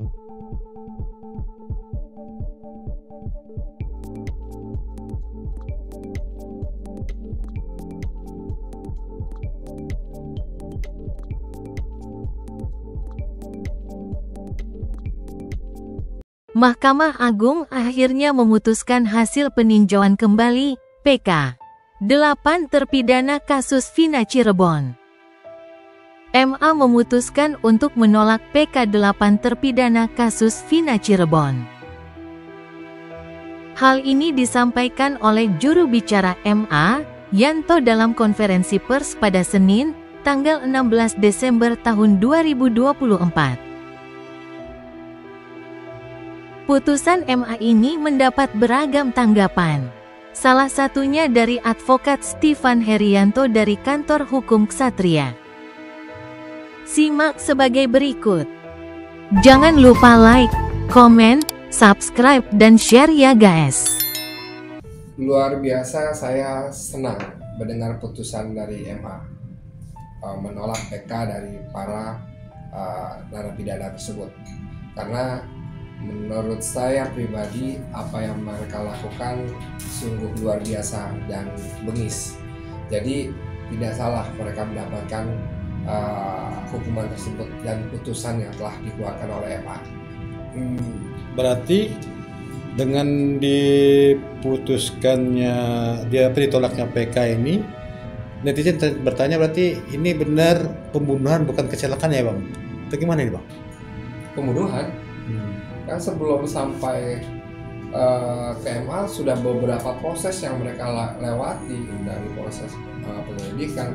Mahkamah Agung akhirnya memutuskan hasil peninjauan kembali PK 8 terpidana kasus Vina Cirebon. MA memutuskan untuk menolak PK 8 terpidana kasus Vina Cirebon. Hal ini disampaikan oleh juru bicara MA, Yanto dalam konferensi pers pada Senin, tanggal 16 Desember tahun 2024. Putusan MA ini mendapat beragam tanggapan. Salah satunya dari advokat Stefan Herianto dari Kantor Hukum Ksatria. Simak sebagai berikut. Jangan lupa like, komen, subscribe, dan share ya guys. Luar biasa, saya senang mendengar putusan dari MA menolak PK dari para narapidana tersebut. Karena menurut saya pribadi, apa yang mereka lakukan sungguh luar biasa dan bengis. Jadi tidak salah mereka mendapatkan hukuman tersebut dan putusan yang telah dikeluarkan oleh MA. Berarti dengan diputuskannya ditolaknya PK ini, netizen bertanya berarti ini benar pembunuhan bukan kecelakaan ya Bang? Atau gimana ini Bang? Pembunuhan? Kan sebelum sampai ke MA sudah beberapa proses yang mereka lewati, dari proses penyelidikan,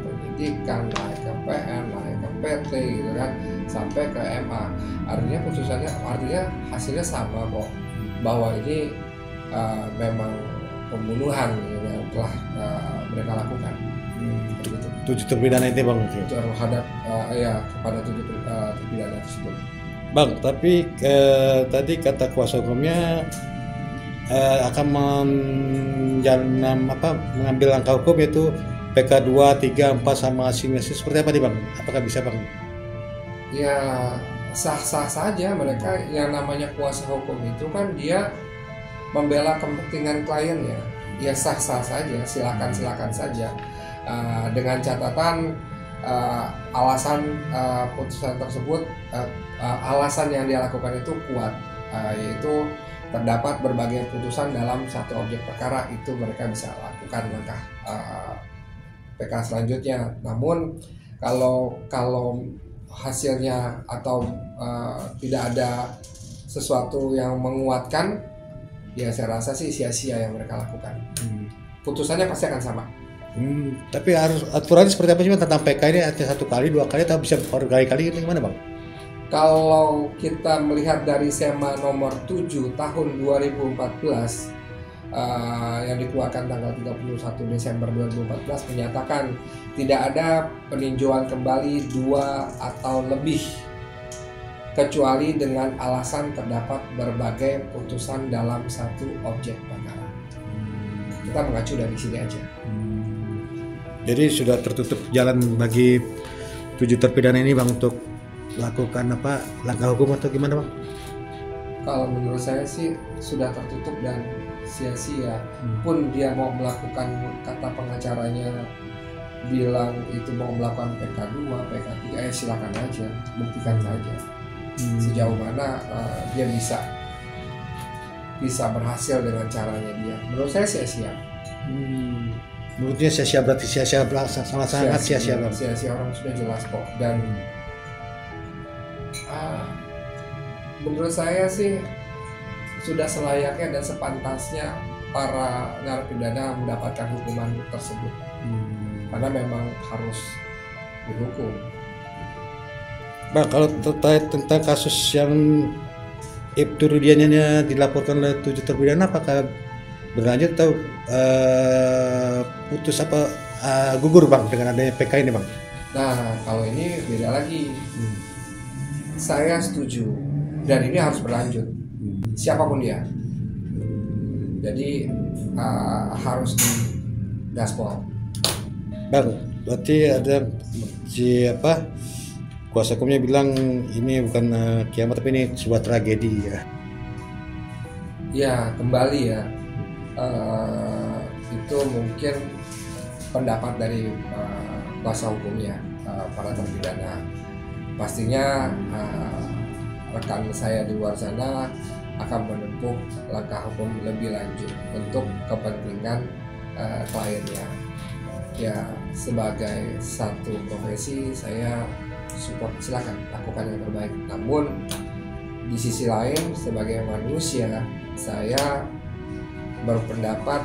naik ke PN, naik ke PT gitu kan, sampai ke MA. Artinya hasilnya sama kok, bahwa ini memang pembunuhan gitu, yang telah mereka lakukan. Begitu. 7 terpidana itu Bang? Terhadap kepada 7 terpidana tersebut. Bang, tapi tadi kata kuasa hukumnya akan mengambil langkah hukum, yaitu PK 2, 3, 4 sama asimilasi. Seperti apa nih Bang? Apakah bisa Bang? Ya sah-sah saja. Mereka yang namanya kuasa hukum itu kan dia membela kepentingan kliennya. Ya sah-sah saja, silakan saja. Dengan catatan alasan putusan tersebut, alasan yang dia lakukan itu kuat, yaitu terdapat berbagai putusan dalam satu objek perkara, itu mereka bisa lakukan langkah PK selanjutnya. Namun kalau hasilnya atau tidak ada sesuatu yang menguatkan, ya saya rasa sih sia-sia yang mereka lakukan. Putusannya pasti akan sama. Tapi harus aturannya seperti apa sih Bang tentang PK ini? Artinya 1 kali, 2 kali, atau bisa berkali-kali, gimana Bang? Kalau kita melihat dari SEMA nomor 7 tahun 2014 yang dikeluarkan tanggal 31 Desember 2014 menyatakan tidak ada peninjauan kembali 2 atau lebih kecuali dengan alasan terdapat berbagai putusan dalam satu objek perkara. Kita mengacu dari sini aja. Jadi sudah tertutup jalan bagi 7 terpidana ini Bang untuk lakukan langkah hukum atau gimana Bang? Kalau menurut saya sih sudah tertutup dan sia-sia. Pun dia mau melakukan, kata pengacaranya bilang itu mau melakukan PK 2, PK 3, silakan aja, buktikan saja sejauh mana dia bisa berhasil dengan caranya dia. Menurut saya sia-sia. Menurutnya sia-sia, berarti sia-sia sangat sia-sia Bang. Sia-sia, orang sudah jelas kok. Dan menurut saya sih sudah selayaknya dan sepantasnya para narapidana mendapatkan hukuman tersebut. Karena memang harus dihukum. Bang, kalau terkait tentang kasus yang Ibtu Rudiannya dilaporkan oleh 7 terpidana, apakah berlanjut atau putus gugur Bang dengan adanya PK ini Bang? Nah, kalau ini beda lagi. Saya setuju dan ini harus berlanjut, siapapun dia. Jadi harus digaspol. Bang, berarti ada kuasa hukumnya bilang ini bukan kiamat tapi ini sebuah tragedi ya. Ya kembali ya, itu mungkin pendapat dari kuasa hukumnya para terpidana. Pastinya rekan saya di luar sana akan menempuh langkah hukum lebih lanjut untuk kepentingan kliennya. Ya sebagai satu profesi saya support, silakan lakukan yang terbaik. Namun di sisi lain sebagai manusia saya berpendapat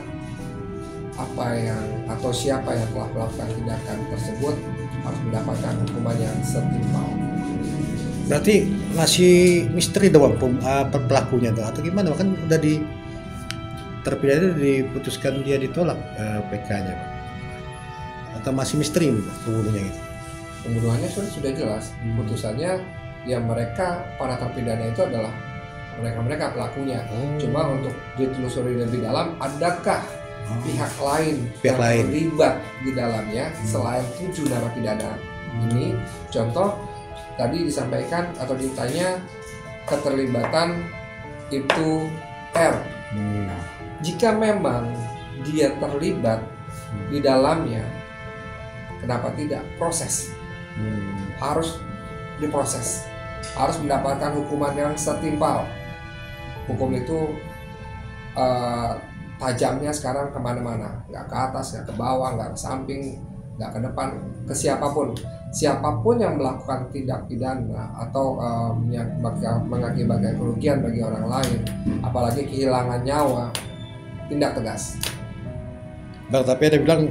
apa yang atau siapa yang telah melakukan tindakan tersebut harus mendapatkan hukuman yang setimpal. Berarti masih misteri doang pelakunya tuh atau gimana? Kan udah terpidana diputuskan dia ditolak PK-nya, Pak. Atau masih misteri pembunuhnya gitu? Pembunuhannya sudah jelas. Putusannya ya mereka para terpidana itu adalah mereka pelakunya. Cuma untuk ditelusuri lebih dalam, adakah pihak lain yang terlibat di dalamnya selain 7 narapidana ini? Contoh tadi disampaikan atau ditanya keterlibatan itu R. Jika memang dia terlibat di dalamnya, kenapa tidak proses? Harus diproses, harus mendapatkan hukuman yang setimpal. Hukum itu tajamnya sekarang kemana-mana, nggak ke atas, nggak ke bawah, nggak ke samping, nggak ke depan, ke siapapun yang melakukan tindak pidana atau yang mengakibatkan kerugian bagi orang lain, apalagi kehilangan nyawa, tindak tegas. Bang, tapi ada bilang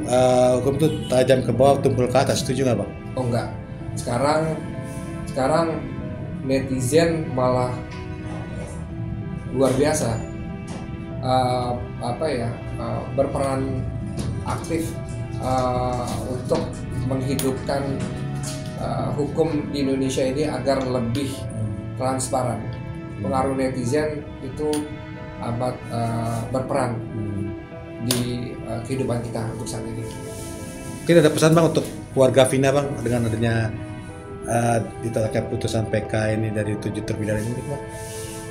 hukum itu tajam ke bawah, tumpul ke atas, setuju nggak, Bang? Oh enggak, sekarang netizen malah luar biasa berperan aktif untuk menghidupkan hukum di Indonesia ini agar lebih transparan. Pengaruh netizen itu amat berperan di kehidupan kita untuk saat ini. Mungkin ada pesan, Bang, untuk keluarga Vina, Bang, dengan adanya ditolaknya putusan PK ini dari 7 terpidana ini, Bang?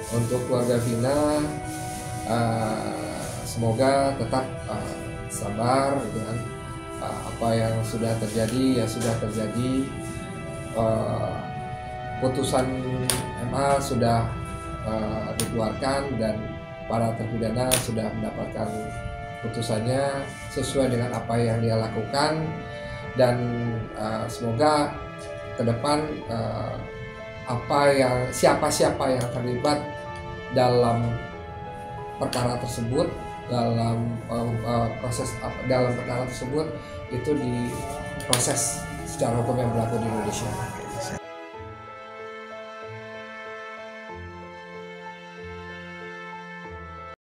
Untuk keluarga Vina, semoga tetap sabar dengan apa yang sudah terjadi. Putusan MA sudah dikeluarkan dan para terpidana sudah mendapatkan putusannya sesuai dengan apa yang dia lakukan, dan semoga ke depan siapa-siapa yang terlibat dalam perkara tersebut, dalam perkara tersebut itu diproses secara hukum yang berlaku di Indonesia.